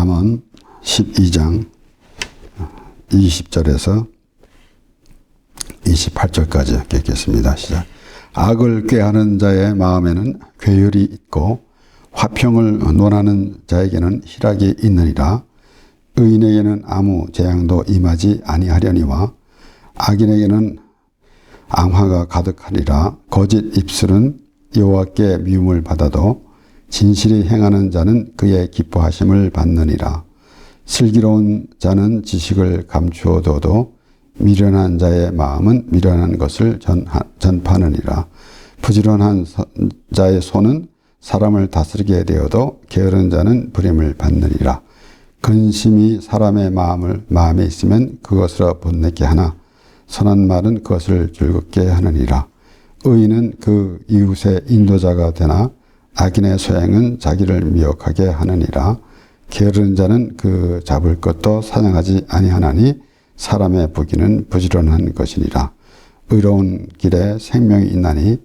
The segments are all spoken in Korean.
잠언 12장 20절에서 28절까지 읽겠습니다. 시작. 악을 꾀하는 자의 마음에는 괴율이 있고 화평을 논하는 자에게는 희락이 있느니라. 의인에게는 아무 재앙도 임하지 아니하려니와 악인에게는 앙화가 가득하리라. 거짓 입술은 여호와께 미움을 받아도 진실이 행하는 자는 그의 기뻐하심을 받느니라. 슬기로운 자는 지식을 감추어둬도 미련한 자의 마음은 미련한 것을 전파하느니라. 부지런한 자의 손은 사람을 다스리게 되어도 게으른 자는 부림을 받느니라. 근심이 사람의 마음에 있으면 그것으로 번뇌케 하나 선한 말은 그것을 즐겁게 하느니라. 의인은 그 이웃의 인도자가 되나 악인의 소행은 자기를 미혹하게 하느니라. 게으른 자는 그 잡을 것도 사냥하지 아니하나니 사람의 부귀는 부지런한 것이니라. 의로운 길에 생명이 있나니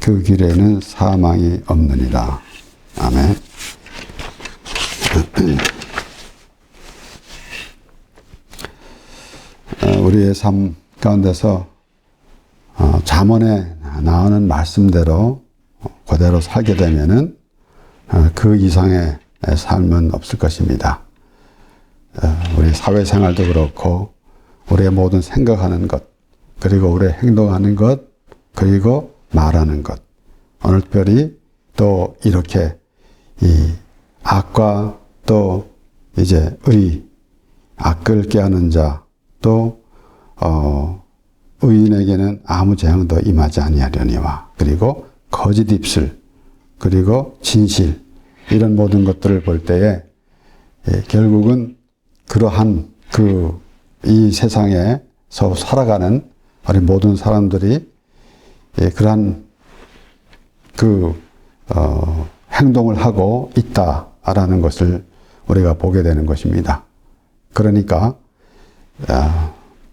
그 길에는 사망이 없느니라. 아멘. 우리의 삶 가운데서 잠언에 나오는 말씀대로 그대로 살게 되면은 그 이상의 삶은 없을 것입니다. 우리 사회생활도 그렇고 우리의 모든 생각하는 것, 그리고 우리의 행동하는 것, 그리고 말하는 것, 오늘 특별히 또 이렇게 이 악과 또 이제 악을 꾀하는 자, 또 의인에게는 아무 재앙도 임하지 아니하려니와, 그리고 거짓 입술, 그리고 진실, 이런 모든 것들을 볼 때에 결국은 그러한 이 세상에서 살아가는 우리 모든 사람들이 그러한 행동을 하고 있다라는 것을 우리가 보게 되는 것입니다. 그러니까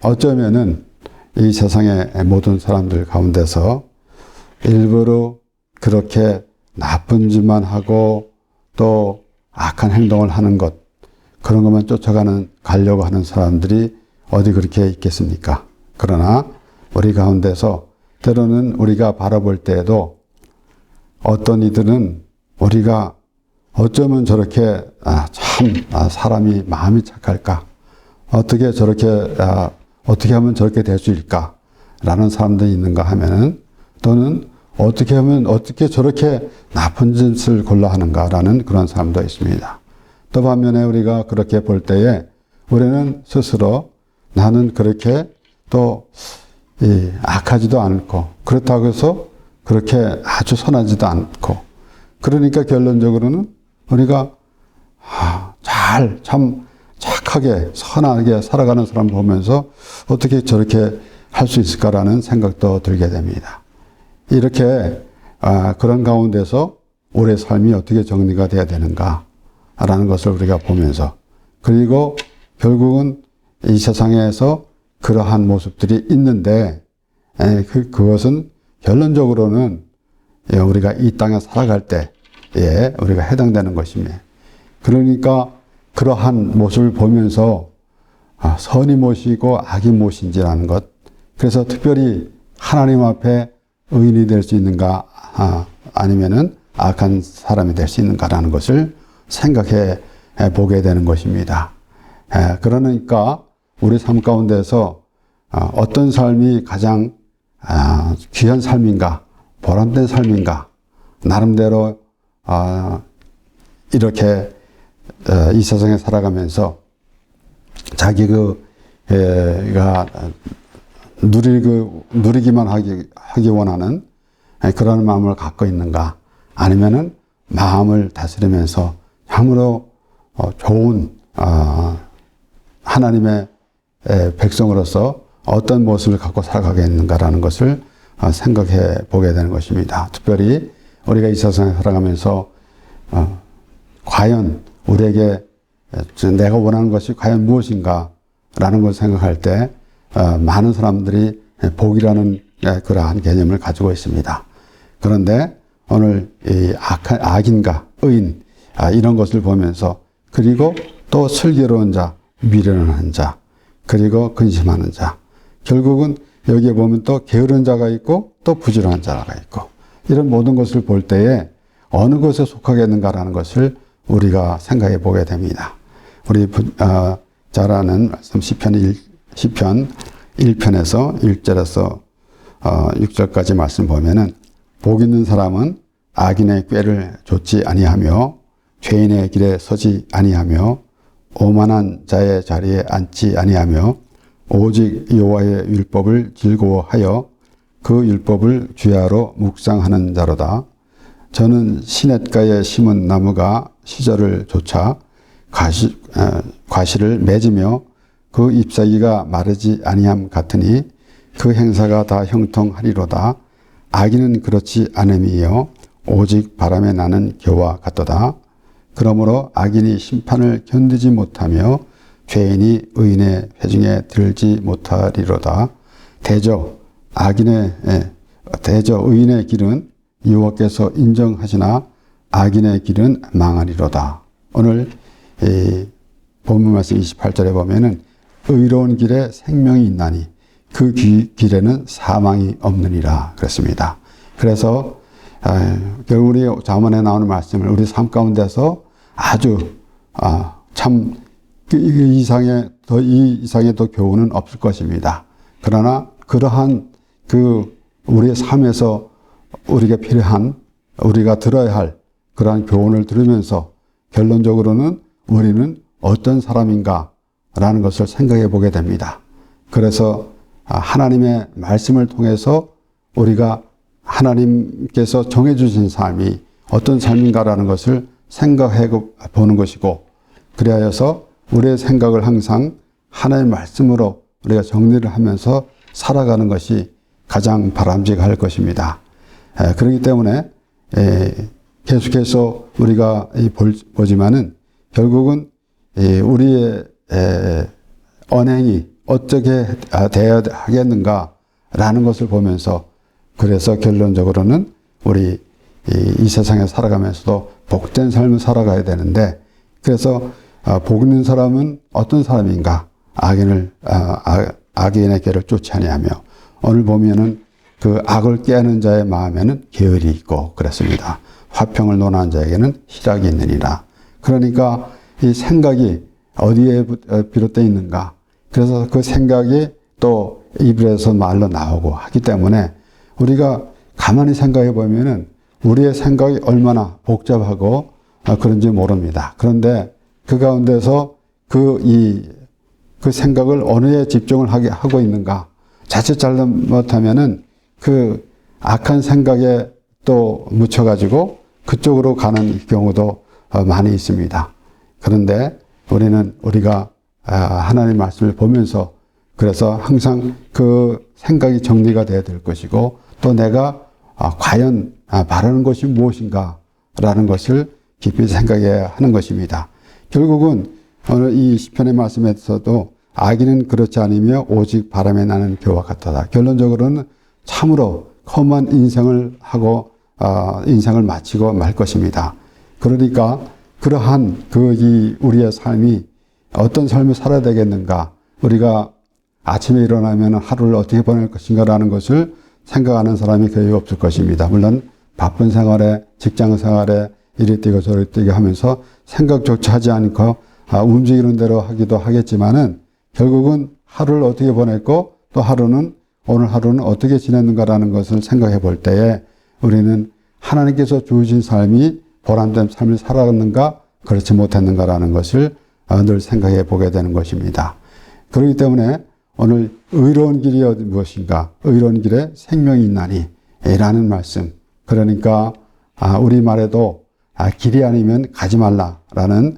어쩌면은 이 세상의 모든 사람들 가운데서 일부러 그렇게 나쁜 짓만 하고 또 악한 행동을 하는 것, 그런 것만 가려고 하는 사람들이 어디 그렇게 있겠습니까? 그러나 우리 가운데서 때로는 우리가 바라볼 때에도 어떤 이들은 우리가 어쩌면 저렇게 사람이 마음이 착할까? 어떻게 하면 저렇게 될 수 있을까? 라는 사람들이 있는가 하면은, 또는 어떻게 저렇게 나쁜 짓을 골라 하는가라는 그런 사람도 있습니다. 또 반면에 우리가 그렇게 볼 때에 우리는 스스로 나는 그렇게 또 악하지도 않고 그렇다고 해서 그렇게 아주 선하지도 않고, 그러니까 결론적으로는 우리가 참 착하게 선하게 살아가는 사람 보면서 어떻게 저렇게 할 수 있을까라는 생각도 들게 됩니다. 이렇게 그런 가운데서 우리의 삶이 어떻게 정리가 돼야 되는가라는 것을 우리가 보면서, 그리고 결국은 이 세상에서 그러한 모습들이 있는데 그것은 결론적으로는 우리가 이 땅에 살아갈 때에 우리가 해당되는 것입니다. 그러니까 그러한 모습을 보면서 선이 무엇이고 악이 무엇인지라는 것, 그래서 특별히 하나님 앞에 의인이 될 수 있는가, 아니면은 악한 사람이 될 수 있는가라는 것을 생각해 보게 되는 것입니다. 그러니까 우리 삶 가운데서 어떤 삶이 가장 귀한 삶인가, 보람된 삶인가, 나름대로 이렇게 이 세상에 살아가면서 자기가 누리기만 하기 원하는 그런 마음을 갖고 있는가, 아니면은 마음을 다스리면서 참으로 좋은 하나님의 백성으로서 어떤 모습을 갖고 살아가겠는가라는 것을 생각해 보게 되는 것입니다. 특별히 우리가 이 세상에 살아가면서 과연 우리에게 내가 원하는 것이 과연 무엇인가라는 걸 생각할 때 많은 사람들이 복이라는 그러한 개념을 가지고 있습니다. 그런데 오늘 이 악인과 의인 이런 것을 보면서, 그리고 또 슬기로운 자, 미련한 자, 그리고 근심하는 자. 결국은 여기에 보면 또 게으른 자가 있고 또 부지런한 자가 있고 이런 모든 것을 볼 때에 어느 것에 속하겠는가라는 것을 우리가 생각해 보게 됩니다. 우리 잘 아는 말씀 시편 1편에서 1절에서 6절까지 말씀 보면은 복 있는 사람은 악인의 꾀를 좇지 아니하며 죄인의 길에 서지 아니하며 오만한 자의 자리에 앉지 아니하며 오직 여호와의 율법을 즐거워하여 그 율법을 주야로 묵상하는 자로다. 저는 시냇가에 심은 나무가 시절을 좇아 과실을 맺으며 그 잎사귀가 마르지 아니함 같으니 그 행사가 다 형통하리로다. 악인은 그렇지 않음이요 오직 바람에 나는 겨와 같도다. 그러므로 악인이 심판을 견디지 못하며 죄인이 의인의 회중에 들지 못하리로다. 대저 의인의 길은 여호와께서 인정하시나 악인의 길은 망하리로다. 오늘 본문 말씀 28절에 보면은 의로운 길에 생명이 있나니 그 길에는 사망이 없느니라 그랬습니다. 그래서 결국 우리 잠언에 나오는 말씀을 우리 삶 가운데서 아주 참 이 이상의 더 교훈은 없을 것입니다. 그러나 그러한 우리의 삶에서 우리가 필요한 우리가 들어야 할 그러한 교훈을 들으면서 결론적으로는 우리는 어떤 사람인가라는 것을 생각해 보게 됩니다. 그래서 하나님의 말씀을 통해서 우리가 하나님께서 정해주신 삶이 어떤 삶인가라는 것을 생각해 보는 것이고 그리하여서 우리의 생각을 항상 하나님의 말씀으로 우리가 정리를 하면서 살아가는 것이 가장 바람직할 것입니다. 그렇기 때문에 계속해서 우리가 보지만은 결국은 우리의 언행이 어떻게 되어야 하겠는가라는 것을 보면서 그래서 결론적으로는 우리 이 세상에 살아가면서도 복된 삶을 살아가야 되는데 그래서 복 있는 사람은 어떤 사람인가? 악인의 길을 쫓지 아니하며 오늘 보면은 그 악을 깨는 자의 마음에는 계율이 있고 그렇습니다. 화평을 논하는 자에게는 희락이 있느니라. 그러니까 이 생각이 어디에 비롯되어 있는가? 그래서 그 생각이 또 입에서 말로 나오고 하기 때문에 우리가 가만히 생각해 보면은 우리의 생각이 얼마나 복잡하고 그런지 모릅니다. 그런데 그 가운데서 그 생각을 어느에 집중을 하고 있는가? 자칫 잘못하면은 그 악한 생각에 또 묻혀가지고 그쪽으로 가는 경우도 많이 있습니다. 그런데 우리가 하나님의 말씀을 보면서 그래서 항상 그 생각이 정리가 돼야 될 것이고 또 내가 과연 바라는 것이 무엇인가라는 것을 깊이 생각해야 하는 것입니다. 결국은 오늘 이 시편의 말씀에서도 악인은 그렇지 않으며 오직 바람에 나는 겨와 같다. 결론적으로는 참으로 험한 인생을 하고 인생을 마치고 말 것입니다. 그러니까 그러한 우리의 삶이 어떤 삶을 살아야 되겠는가? 우리가 아침에 일어나면 하루를 어떻게 보낼 것인가라는 것을 생각하는 사람이 거의 없을 것입니다. 물론 바쁜 생활에 직장 생활에 이리 뛰고 저리 뛰고 하면서 생각조차 하지 않고 움직이는 대로 하기도 하겠지만은 결국은 하루를 어떻게 보냈고 또 오늘 하루는 어떻게 지냈는가라는 것을 생각해 볼 때에 우리는 하나님께서 주신 삶이 보람된 삶을 살아갔는가 그렇지 못했는가라는 것을 늘 생각해 보게 되는 것입니다. 그렇기 때문에 오늘 의로운 길이 무엇인가? 의로운 길에 생명이 있나니 라는 말씀. 그러니까 우리 말에도 길이 아니면 가지 말라라는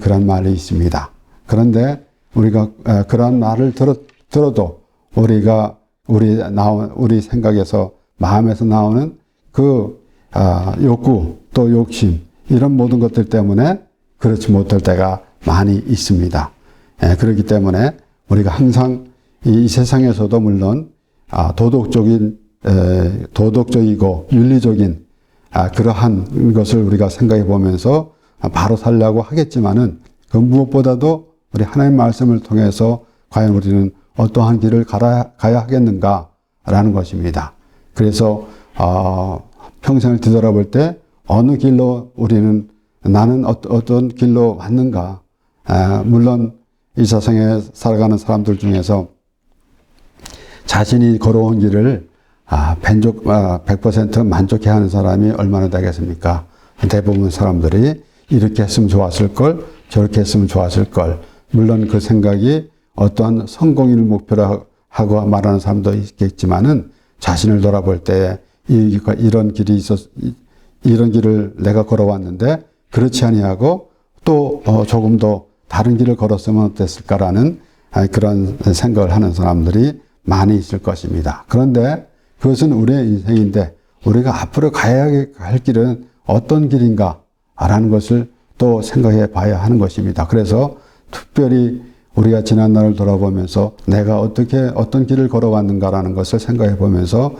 그런 말이 있습니다. 그런데 우리가 그런 말을 들어도 우리 생각에서 마음에서 나오는 그 욕구 또 욕심 이런 모든 것들 때문에 그렇지 못할 때가 많이 있습니다. 그렇기 때문에 우리가 항상 이 세상에서도 물론 도덕적이고 윤리적인 그러한 것을 우리가 생각해 보면서 바로 살려고 하겠지만은 그 무엇보다도 우리 하나님 말씀을 통해서 과연 우리는 어떠한 길을 가야 하겠는가라는 것입니다. 그래서 평생을 뒤돌아볼 때 어느 길로 나는 어떤 길로 왔는가. 물론 이 세상에 살아가는 사람들 중에서 자신이 걸어온 길을 100% 만족해하는 사람이 얼마나 되겠습니까? 대부분 사람들이 이렇게 했으면 좋았을 걸, 저렇게 했으면 좋았을 걸. 물론 그 생각이 어떠한 성공을 목표로 하고 말하는 사람도 있겠지만은 자신을 돌아볼 때 이런 길을 내가 걸어왔는데 그렇지 아니하고 또 조금 더 다른 길을 걸었으면 어땠을까라는 그런 생각을 하는 사람들이 많이 있을 것입니다. 그런데 그것은 우리의 인생인데 우리가 앞으로 가야 할 길은 어떤 길인가라는 것을 또 생각해 봐야 하는 것입니다. 그래서 특별히 우리가 지난 날을 돌아보면서 내가 어떤 길을 걸어왔는가라는 것을 생각해 보면서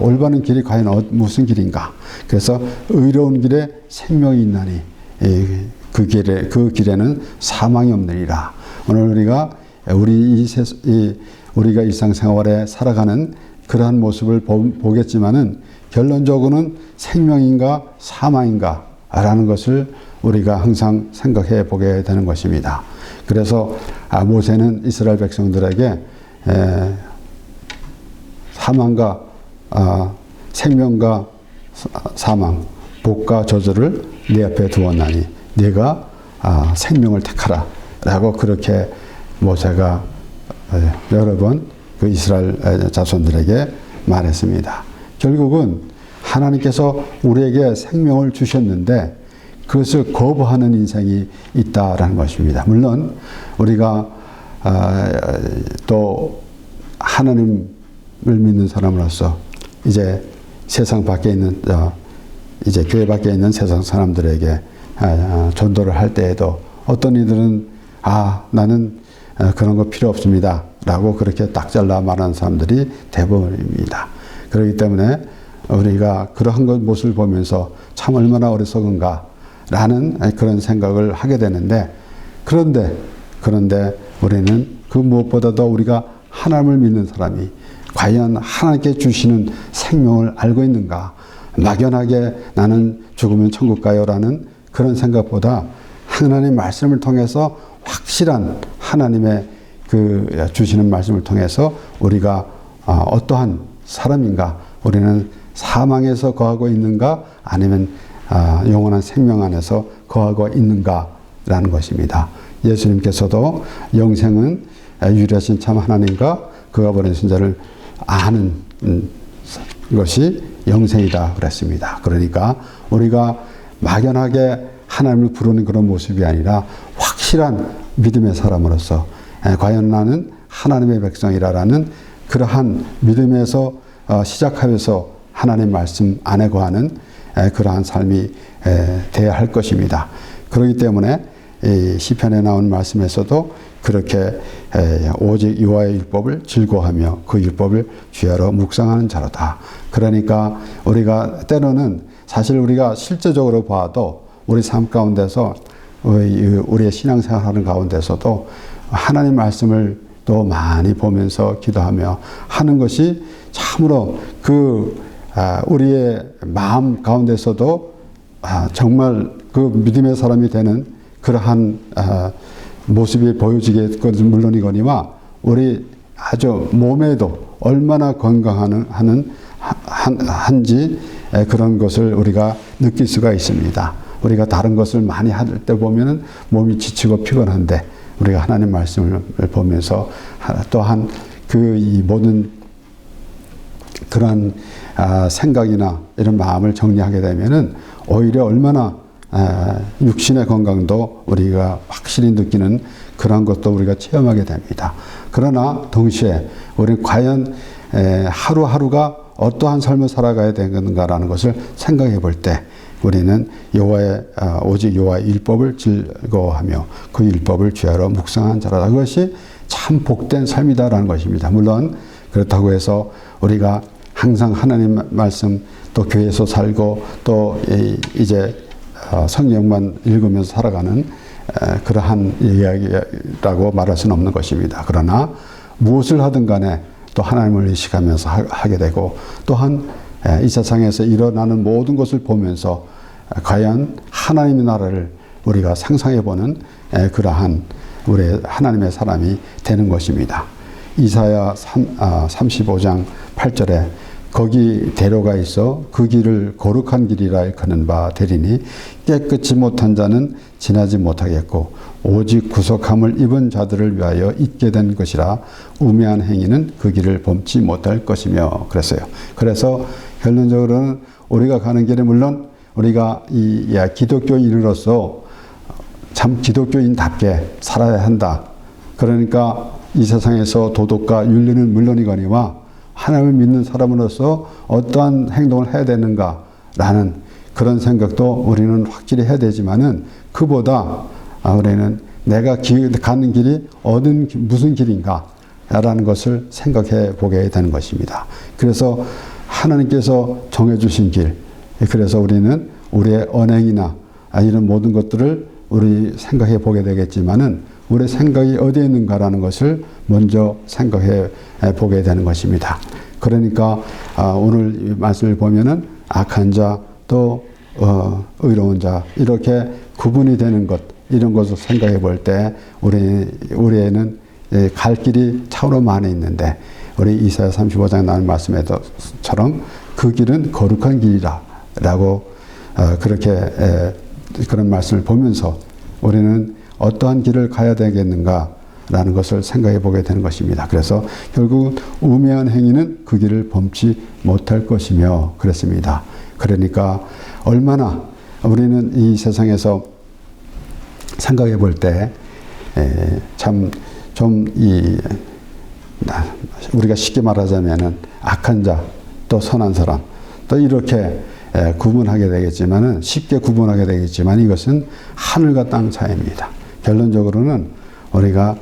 올바른 길이 과연 무슨 길인가. 그래서 의로운 길에 생명이 있나니 그 길에는 사망이 없느니라. 오늘 우리가 일상생활에 살아가는 그러한 모습을 보겠지만은 결론적으로는 생명인가 사망인가 라는 것을 우리가 항상 생각해 보게 되는 것입니다. 그래서 모세는 이스라엘 백성들에게 생명과 사망, 복과 저주를 네 앞에 두었나니 네가 생명을 택하라 라고 그렇게 모세가 여러 번 그 이스라엘 자손들에게 말했습니다. 결국은 하나님께서 우리에게 생명을 주셨는데 그것을 거부하는 인생이 있다라는 것입니다. 물론 우리가 또 하나님을 믿는 사람으로서 이제 세상 밖에 있는 이제 교회 밖에 있는 세상 사람들에게 전도를 할 때에도 어떤 이들은 나는 그런 거 필요 없습니다 라고 그렇게 딱 잘라 말하는 사람들이 대부분입니다. 그렇기 때문에 우리가 그러한 모습을 보면서 참 얼마나 어리석은가 라는 그런 생각을 하게 되는데 그런데 우리는 그 무엇보다도 우리가 하나님을 믿는 사람이 과연 하나님께 주시는 생명을 알고 있는가. 막연하게 나는 죽으면 천국 가요 라는 그런 생각보다 하나님의 말씀을 통해서 확실한 하나님의 주시는 말씀을 통해서 우리가 어떠한 사람인가. 우리는 사망에서 거하고 있는가 아니면 영원한 생명 안에서 거하고 있는가라는 것입니다. 예수님께서도 영생은 유일하신 참 하나님과 그가 보내신 자를 아는 것이 영생이다 그랬습니다. 그러니까 우리가 막연하게 하나님을 부르는 그런 모습이 아니라 확실한 믿음의 사람으로서 과연 나는 하나님의 백성이라는 그러한 믿음에서 시작하여서 하나님 말씀 안에 거하는 그러한 삶이 되어야 할 것입니다. 그렇기 때문에 시편에 나온 말씀에서도 그렇게 오직 여호와의 율법을 즐거워하며 그 율법을 주야로 묵상하는 자로다. 그러니까 우리가 때로는 사실 우리가 실제적으로 봐도 우리 삶 가운데서 우리의 신앙생활하는 가운데서도 하나님 말씀을 또 많이 보면서 기도하며 하는 것이 참으로 우리의 마음 가운데서도 정말 그 믿음의 사람이 되는 그러한 모습이 보여지게 것은 물론이거니와 우리 아주 몸에도 얼마나 건강한지 그런 것을 우리가 느낄 수가 있습니다. 우리가 다른 것을 많이 할 때 보면은 몸이 지치고 피곤한데 우리가 하나님 말씀을 보면서 또한 이 모든 그러한 생각이나 이런 마음을 정리하게 되면은 오히려 얼마나 육신의 건강도 우리가 확실히 느끼는 그런 것도 우리가 체험하게 됩니다. 그러나 동시에 우리는 과연 하루하루가 어떠한 삶을 살아가야 되는가라는 것을 생각해 볼 때 우리는 오직 여호와의 율법을 즐거워하며 그 율법을 주야로 묵상한 자라다. 그것이 참 복된 삶이다라는 것입니다. 물론 그렇다고 해서 우리가 항상 하나님 말씀 또 교회에서 살고 또 이제 성경만 읽으면서 살아가는 그러한 이야기라고 말할 수는 없는 것입니다. 그러나 무엇을 하든 간에 또 하나님을 의식하면서 하게 되고, 또한 이 세상에서 일어나는 모든 것을 보면서 과연 하나님의 나라를 우리가 상상해보는 그러한 우리 하나님의 사람이 되는 것입니다. 이사야 35장 8절에 거기 대로가 있어 그 길을 거룩한 길이라 일컫는 바 되리니 깨끗이 못한 자는 지나지 못하겠고 오직 구속함을 입은 자들을 위하여 있게 된 것이라 우매한 행위는 그 길을 범치 못할 것이며 그랬어요. 그래서 결론적으로는 우리가 가는 길에 물론 우리가 이 기독교인으로서 참 기독교인답게 살아야 한다. 그러니까 이 세상에서 도덕과 윤리는 물론이거니와 하나님을 믿는 사람으로서 어떠한 행동을 해야 되는가라는 그런 생각도 우리는 확실히 해야 되지만은 그보다 우리는 내가 가는 길이 무슨 길인가라는 것을 생각해 보게 되는 것입니다. 그래서 하나님께서 정해주신 길, 그래서 우리는 우리의 언행이나 이런 모든 것들을 우리 생각해 보게 되겠지만은 우리의 생각이 어디에 있는가라는 것을 먼저 생각해 보게 되는 것입니다. 그러니까 오늘 이 말씀을 보면은 악한 자 또 의로운 자 이렇게 구분이 되는 것 이런 것을 생각해 볼 때 우리에는 갈 길이 차로 많이 있는데 우리 이사야 35장에 나온 말씀에처럼 그 길은 거룩한 길이라라고 그렇게 그런 말씀을 보면서 우리는 어떠한 길을 가야 되겠는가라는 것을 생각해 보게 되는 것입니다. 그래서 결국 우매한 행위는 그 길을 범치 못할 것이며 그랬습니다. 그러니까 얼마나 우리는 이 세상에서 생각해 볼 때 참 좀 우리가 쉽게 말하자면은 악한 자 또 선한 사람 또 이렇게 구분하게 되겠지만은 쉽게 구분하게 되겠지만 이것은 하늘과 땅 차이입니다. 결론적으로는 우리가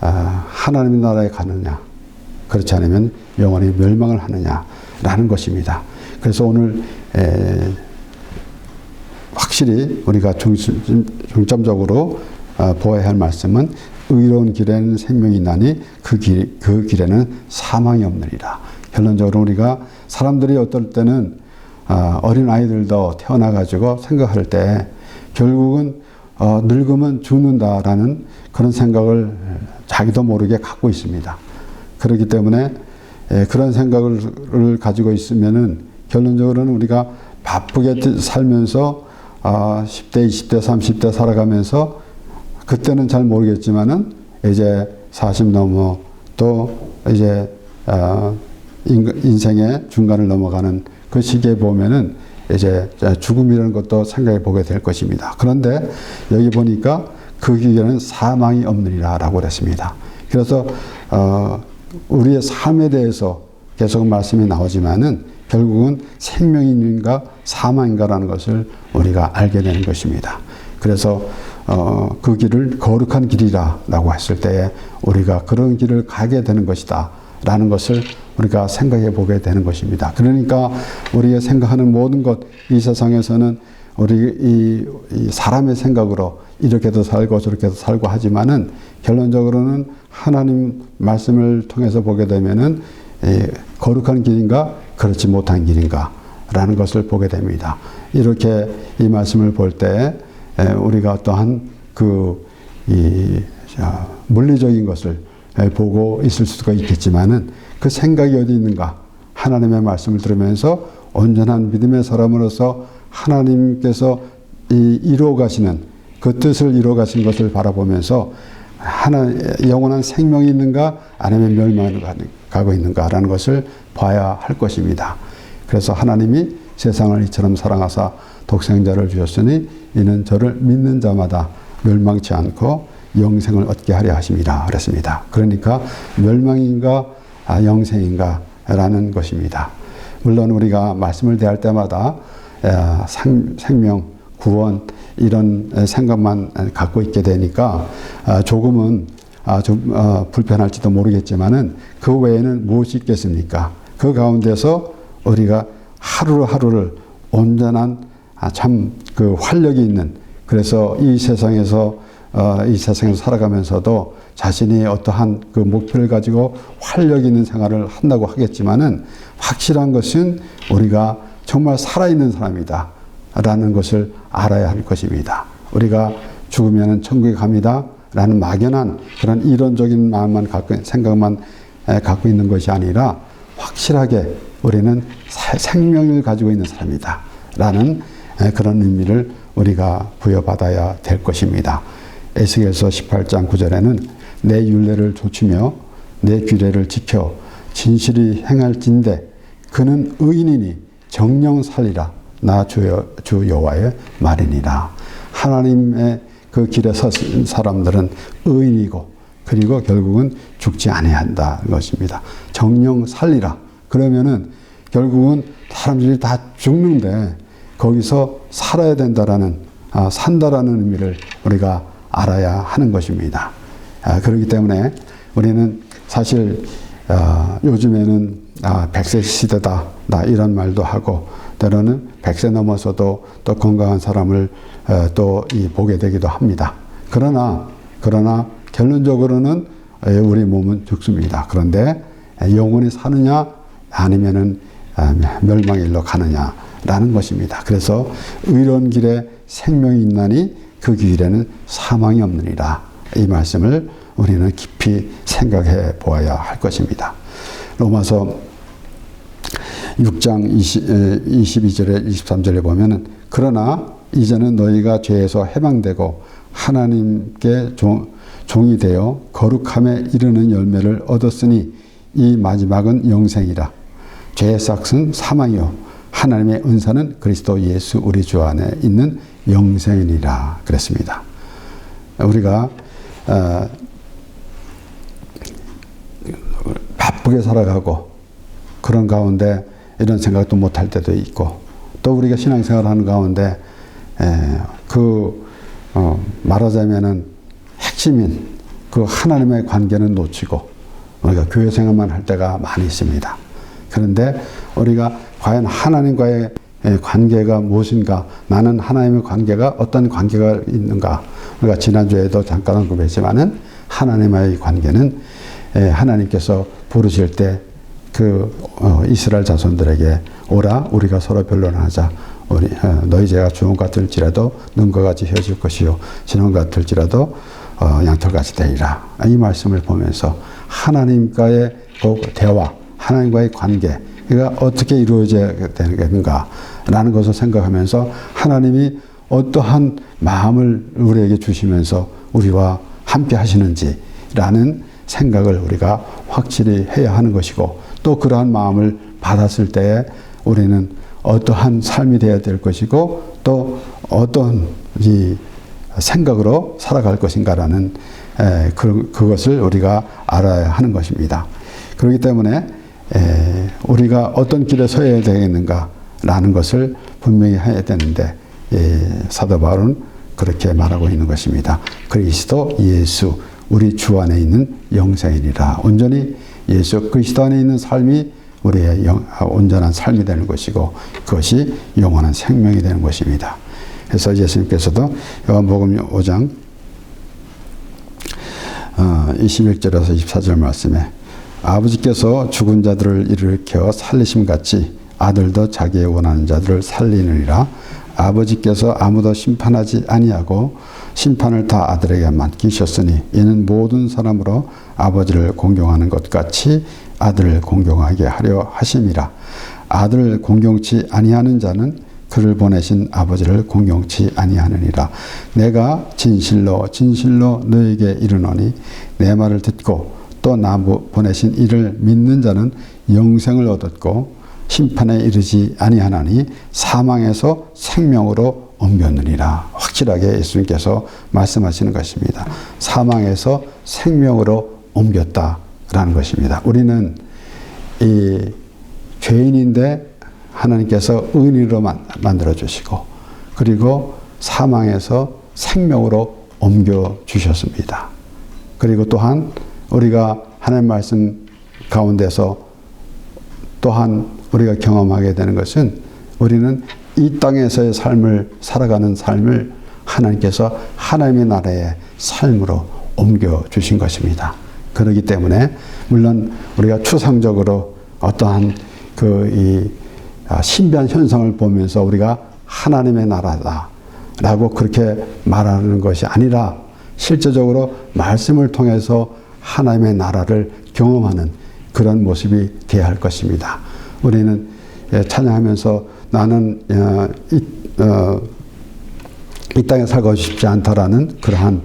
하나님 나라에 가느냐 그렇지 않으면 영원히 멸망을 하느냐라는 것입니다. 그래서 오늘 확실히 우리가 중점적으로 보아야 할 말씀은 의로운 길에는 생명이 있나니 그 길에는 사망이 없느니라. 결론적으로 우리가 사람들이 어떨 때는 어린 아이들도 태어나가지고 생각할 때 결국은 늙으면 죽는다라는 그런 생각을 자기도 모르게 갖고 있습니다. 그렇기 때문에 그런 생각을 가지고 있으면은 결론적으로는 우리가 바쁘게 살면서 10대, 20대, 30대 살아가면서 그때는 잘 모르겠지만은 이제 40 넘어 또 이제 인생의 중간을 넘어가는 그 시기에 보면은 이제 죽음이라는 것도 생각해 보게 될 것입니다. 그런데 여기 보니까 그 길에는 사망이 없느니라라고 그랬습니다. 그래서 우리의 삶에 대해서 계속 말씀이 나오지만은 결국은 생명인가 사망인가라는 것을 우리가 알게 되는 것입니다. 그래서 그 길을 거룩한 길이라고 했을 때에 우리가 그런 길을 가게 되는 것이다 라는 것을 우리가 생각해 보게 되는 것입니다. 그러니까 우리가 생각하는 모든 것, 이 세상에서는 우리 이 사람의 생각으로 이렇게도 살고 저렇게도 살고 하지만은 결론적으로는 하나님 말씀을 통해서 보게 되면은 거룩한 길인가 그렇지 못한 길인가 라는 것을 보게 됩니다. 이렇게 이 말씀을 볼 때 우리가 또한 물리적인 것을 보고 있을 수가 있겠지만은 그 생각이 어디 있는가 하나님의 말씀을 들으면서 온전한 믿음의 사람으로서 하나님께서 이루어 가시는 그 뜻을 이루어 가신 것을 바라보면서 영원한 생명이 있는가 아니면 멸망을 가고 있는가라는 것을 봐야 할 것입니다. 그래서 하나님이 세상을 이처럼 사랑하사 독생자를 주셨으니 이는 저를 믿는 자마다 멸망치 않고 영생을 얻게 하려 하심이라 그랬습니다. 그러니까 멸망인가 영생인가 라는 것입니다. 물론 우리가 말씀을 대할 때마다 생명, 구원 이런 생각만 갖고 있게 되니까 조금은 좀 불편할지도 모르겠지만은 그 외에는 무엇이 있겠습니까? 그 가운데서 우리가 하루하루를 온전한 참 그 활력이 있는 그래서 이 세상에서 이 세상에서 살아가면서도 자신이 어떠한 그 목표를 가지고 활력 있는 생활을 한다고 하겠지만은 확실한 것은 우리가 정말 살아있는 사람이다 라는 것을 알아야 할 것입니다. 우리가 죽으면 천국에 갑니다 라는 막연한 그런 이론적인 마음만 생각만 갖고 있는 것이 아니라 확실하게 우리는 생명을 가지고 있는 사람이다 라는 그런 의미를 우리가 부여받아야 될 것입니다. 에스겔서 18장 9절에는 내 율례를 조치며 내 규례를 지켜 진실히 행할진대 그는 의인이니 정령 살리라 나 주 여호와의 말이니라. 하나님의 그 길에 선 사람들은 의인이고 그리고 결국은 죽지 아니한다는 것입니다. 정령 살리라. 그러면은 결국은 사람들이 다 죽는데 거기서 살아야 된다라는 산다라는 의미를 우리가 알아야 하는 것입니다. 그렇기 때문에 우리는 사실 요즘에는 100세 시대다 이런 말도 하고 때로는 100세 넘어서도 또 건강한 사람을 또 보게 되기도 합니다. 그러나 결론적으로는 우리 몸은 죽습니다. 그런데 영원히 사느냐 아니면은 멸망의 일로 가느냐라는 것입니다. 그래서 의로운 길에 생명이 있나니 그 길에는 사망이 없느니라. 이 말씀을 우리는 깊이 생각해 보아야 할 것입니다. 로마서 6장 22절에 23절에 보면은 그러나 이제는 너희가 죄에서 해방되고 하나님께 종이 되어 거룩함에 이르는 열매를 얻었으니 이 마지막은 영생이라. 죄의 삭은 사망이요 하나님의 은사는 그리스도 예수 우리 주 안에 있는 영생이니라 그랬습니다. 우리가 바쁘게 살아가고 그런 가운데 이런 생각도 못할 때도 있고 또 우리가 신앙생활하는 가운데 말하자면은 핵심인 그 하나님의 관계는 놓치고 우리가 교회 생활만 할 때가 많이 있습니다. 그런데 우리가 과연 하나님과의 관계가 무엇인가? 나는 하나님의 관계가 어떤 관계가 있는가? 우리가 지난주에도 잠깐 언급했지만은 하나님과의 관계는 하나님께서 부르실 때 이스라엘 자손들에게 오라 우리가 서로 변론하자. 너희 죄가 주홍 같을지라도 눈과 같이 헤어질 것이요 진홍 같을지라도 양털같이 되리라. 이 말씀을 보면서 하나님과의 대화, 하나님과의 관계가 어떻게 이루어져야 되는가라는 것을 생각하면서 하나님이 어떠한 마음을 우리에게 주시면서 우리와 함께 하시는지라는 생각을 우리가 확실히 해야 하는 것이고 또 그러한 마음을 받았을 때에 우리는 어떠한 삶이 되어야 될 것이고 또 어떤 생각으로 살아갈 것인가라는 그것을 우리가 알아야 하는 것입니다. 그렇기 때문에 우리가 어떤 길에 서야 되겠는가라는 것을 분명히 해야 되는데 사도 바울은 그렇게 말하고 있는 것입니다. 그리스도 예수 우리 주 안에 있는 영생이니라. 온전히 예수 그리스도 안에 있는 삶이 우리의 온전한 삶이 되는 것이고 그것이 영원한 생명이 되는 것입니다. 그래서 예수님께서도 요한복음 5장 21절에서 24절 말씀에 아버지께서 죽은 자들을 일으켜 살리심같이 아들도 자기의 원하는 자들을 살리느니라. 아버지께서 아무도 심판하지 아니하고 심판을 다 아들에게 맡기셨으니 이는 모든 사람으로 아버지를 공경하는 것 같이 아들을 공경하게 하려 하심이라. 아들을 공경치 아니하는 자는 그를 보내신 아버지를 공경치 아니하느니라. 내가 진실로 너에게 이르노니 내 말을 듣고 또 나 보내신 이를 믿는 자는 영생을 얻었고 심판에 이르지 아니하나니 사망에서 생명으로 옮겼느니라. 확실하게 예수님께서 말씀하시는 것입니다. 사망에서 생명으로 옮겼다라는 것입니다. 우리는 이 죄인인데 하나님께서 의인으로 만들어 주시고 그리고 사망에서 생명으로 옮겨 주셨습니다. 그리고 또한 우리가 하나님 말씀 가운데서 또한 우리가 경험하게 되는 것은 우리는 이 땅에서의 삶을 살아가는 삶을 하나님께서 하나님의 나라에 삶으로 옮겨 주신 것입니다. 그렇기 때문에 물론 우리가 추상적으로 어떠한 신비한 현상을 보면서 우리가 하나님의 나라다라고 그렇게 말하는 것이 아니라 실제적으로 말씀을 통해서 하나님의 나라를 경험하는 그런 모습이 되어야 할 것입니다. 우리는 찬양하면서 나는 이 땅에 살고 싶지 않다라는 그러한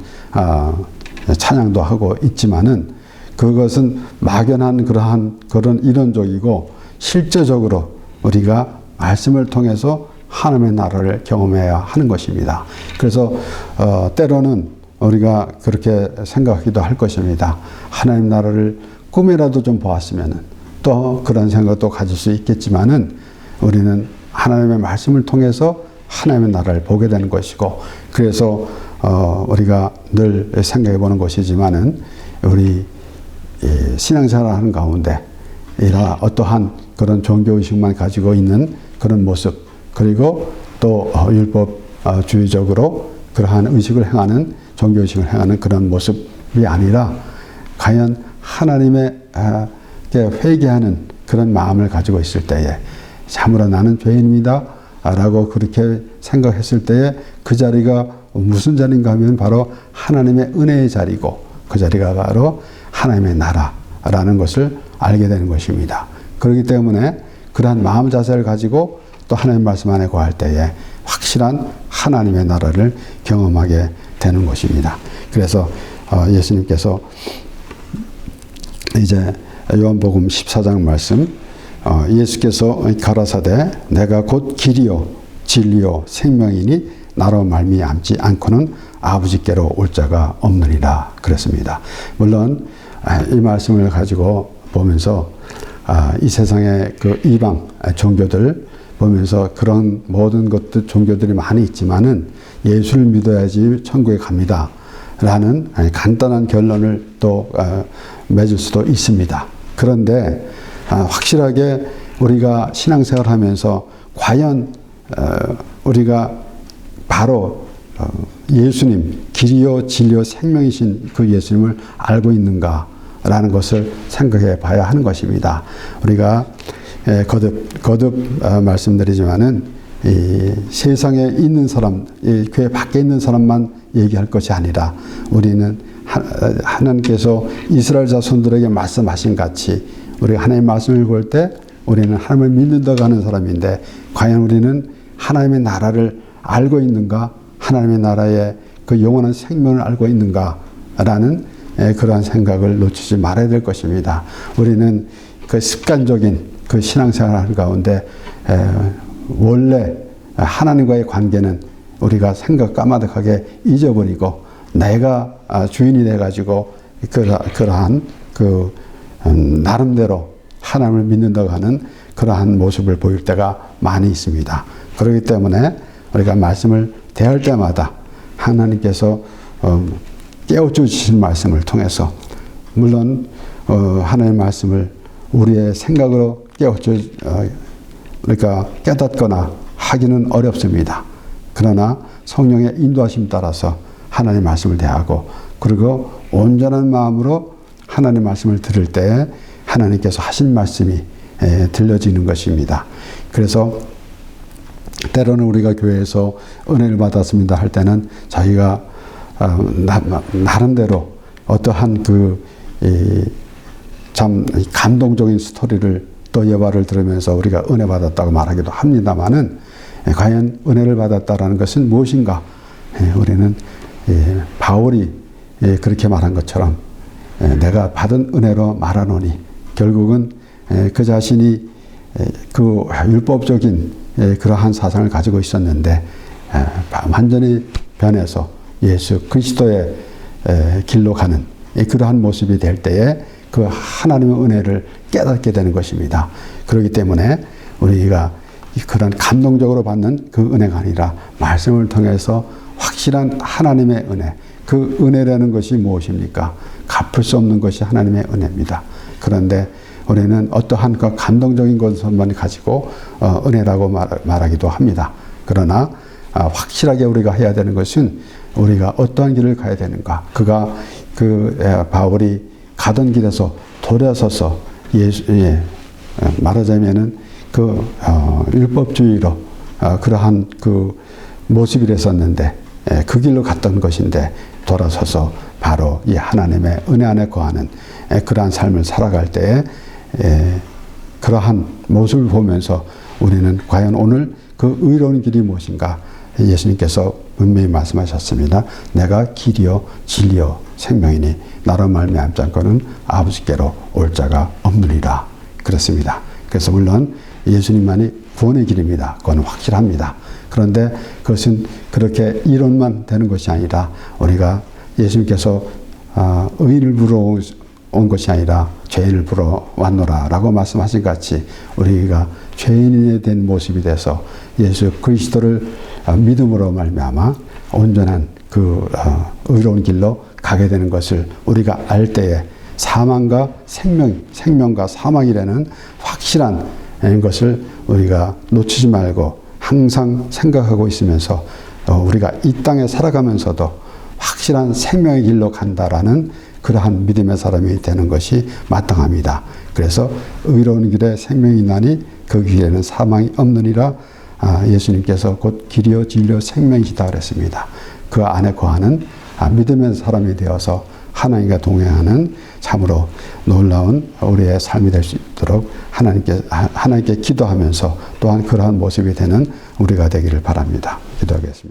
찬양도 하고 있지만은 그것은 막연한 그런 이론적이고 실제적으로 우리가 말씀을 통해서 하나님의 나라를 경험해야 하는 것입니다. 그래서 때로는 우리가 그렇게 생각하기도 할 것입니다. 하나님 나라를 꿈이라도 좀 보았으면은 또 그런 생각도 가질 수 있겠지만은 우리는 하나님의 말씀을 통해서 하나님의 나라를 보게 되는 것이고 그래서 우리가 늘 생각해 보는 것이지만은 우리 신앙생활을 하는 가운데 이러한 어떠한 그런 종교의식만 가지고 있는 그런 모습 그리고 또 율법주의적으로 그러한 의식을 행하는 종교의식을 행하는 그런 모습이 아니라 과연 하나님의 회개하는 그런 마음을 가지고 있을 때에 참으로 나는 죄인입니다 라고 그렇게 생각했을 때에 그 자리가 무슨 자리인가 하면 바로 하나님의 은혜의 자리고 그 자리가 바로 하나님의 나라라는 것을 알게 되는 것입니다. 그렇기 때문에 그러한 마음 자세를 가지고 또 하나님 말씀 안에 거할 때에 확실한 하나님의 나라를 경험하게 되는 것입니다. 그래서 예수님께서 이제 요한복음 14장 말씀 예수께서 가라사대 내가 곧 길이요 진리요 생명이니 나로 말미암지 않고는 아버지께로 올 자가 없느니라 그랬습니다. 물론 이 말씀을 가지고 보면서 이 세상의 그 이방 종교들 보면서 그런 모든 것들 종교들이 많이 있지만은 예수를 믿어야지 천국에 갑니다 라는 간단한 결론을 또 맺을 수도 있습니다. 그런데 확실하게 우리가 신앙생활을 하면서 과연 우리가 바로 예수님 길이요 진리요 생명이신 그 예수님을 알고 있는가라는 것을 생각해 봐야 하는 것입니다. 우리가 거듭 말씀드리지만은 이 세상에 있는 사람, 이 교회 밖에 있는 사람만 얘기할 것이 아니라 우리는 하나님께서 이스라엘 자손들에게 말씀하신 같이 우리가 하나님의 말씀을 볼 때 우리는 하나님을 믿는다고 하는 사람인데 과연 우리는 하나님의 나라를 알고 있는가? 하나님의 나라의 그 영원한 생명을 알고 있는가라는 그러한 생각을 놓치지 말아야 될 것입니다. 우리는 그 습관적인 그 신앙생활 가운데 원래 하나님과의 관계는 우리가 생각 까마득하게 잊어버리고 내가 주인이 돼가지고 그러한 그 나름대로 하나님을 믿는다고 하는 그러한 모습을 보일 때가 많이 있습니다. 그렇기 때문에 우리가 말씀을 대할 때마다 하나님께서 깨워주신 말씀을 통해서 물론 하나님의 말씀을 우리의 생각으로 그러니까 깨닫거나 하기는 어렵습니다. 그러나 성령의 인도하심 따라서 하나님의 말씀을 대하고 그리고 온전한 마음으로 하나님의 말씀을 들을 때 하나님께서 하신 말씀이 들려지는 것입니다. 그래서 때로는 우리가 교회에서 은혜를 받았습니다 할 때는 자기가 나름대로 어떠한 참 감동적인 스토리를 또 예화를 들으면서 우리가 은혜 받았다고 말하기도 합니다만은 과연 은혜를 받았다라는 것은 무엇인가? 우리는 바울이 그렇게 말한 것처럼 내가 받은 은혜로 말하노니 결국은 그 자신이 그 율법적인 그러한 사상을 가지고 있었는데 완전히 변해서 예수 그리스도의 길로 가는 그러한 모습이 될 때에 그 하나님의 은혜를 깨닫게 되는 것입니다. 그렇기 때문에 우리가 그런 감동적으로 받는 그 은혜가 아니라 말씀을 통해서 확실한 하나님의 은혜, 그 은혜라는 것이 무엇입니까? 갚을 수 없는 것이 하나님의 은혜입니다. 그런데 우리는 어떠한 그 감동적인 것만 가지고 은혜라고 말하기도 합니다. 그러나 확실하게 우리가 해야 되는 것은 우리가 어떠한 길을 가야 되는가. 그가 바울이 가던 길에서 돌아서서 말하자면은 율법주의로 그러한 모습이 됐었는데 그 길로 갔던 것인데 돌아서서 바로 이 하나님의 은혜 안에 거하는 그러한 삶을 살아갈 때에 그러한 모습을 보면서 우리는 과연 오늘 그 의로운 길이 무엇인가. 예수님께서 분명히 말씀하셨습니다. 내가 길이요 진리요 생명이니 나로 말미암지 않고는 아버지께로 올 자가 없느니라. 그렇습니다. 그래서 물론 예수님만이 구원의 길입니다. 그건 확실합니다. 그런데 그것은 그렇게 이론만 되는 것이 아니라 우리가 예수님께서 의인을 부러 온 것이 아니라 죄인을 부러 왔노라 라고 말씀하신 것 같이 우리가 죄인이 된 모습이 돼서 예수 그리스도를 믿음으로 말미암아 온전한 의로운 길로 가게 되는 것을 우리가 알 때에 사망과 생명과 사망이라는 확실한 것을 우리가 놓치지 말고 항상 생각하고 있으면서 우리가 이 땅에 살아가면서도 확실한 생명의 길로 간다라는 그러한 믿음의 사람이 되는 것이 마땅합니다. 그래서 의로운 길에 생명이 있나니 그 길에는 사망이 없느니라. 예수님께서 곧 길이요 진리요 생명이시다 그랬습니다. 그 안에 거하는 믿음의 사람이 되어서 하나님과 동행하는 참으로 놀라운 우리의 삶이 될 수 있도록 하나님께 기도하면서 또한 그러한 모습이 되는 우리가 되기를 바랍니다. 기도하겠습니다.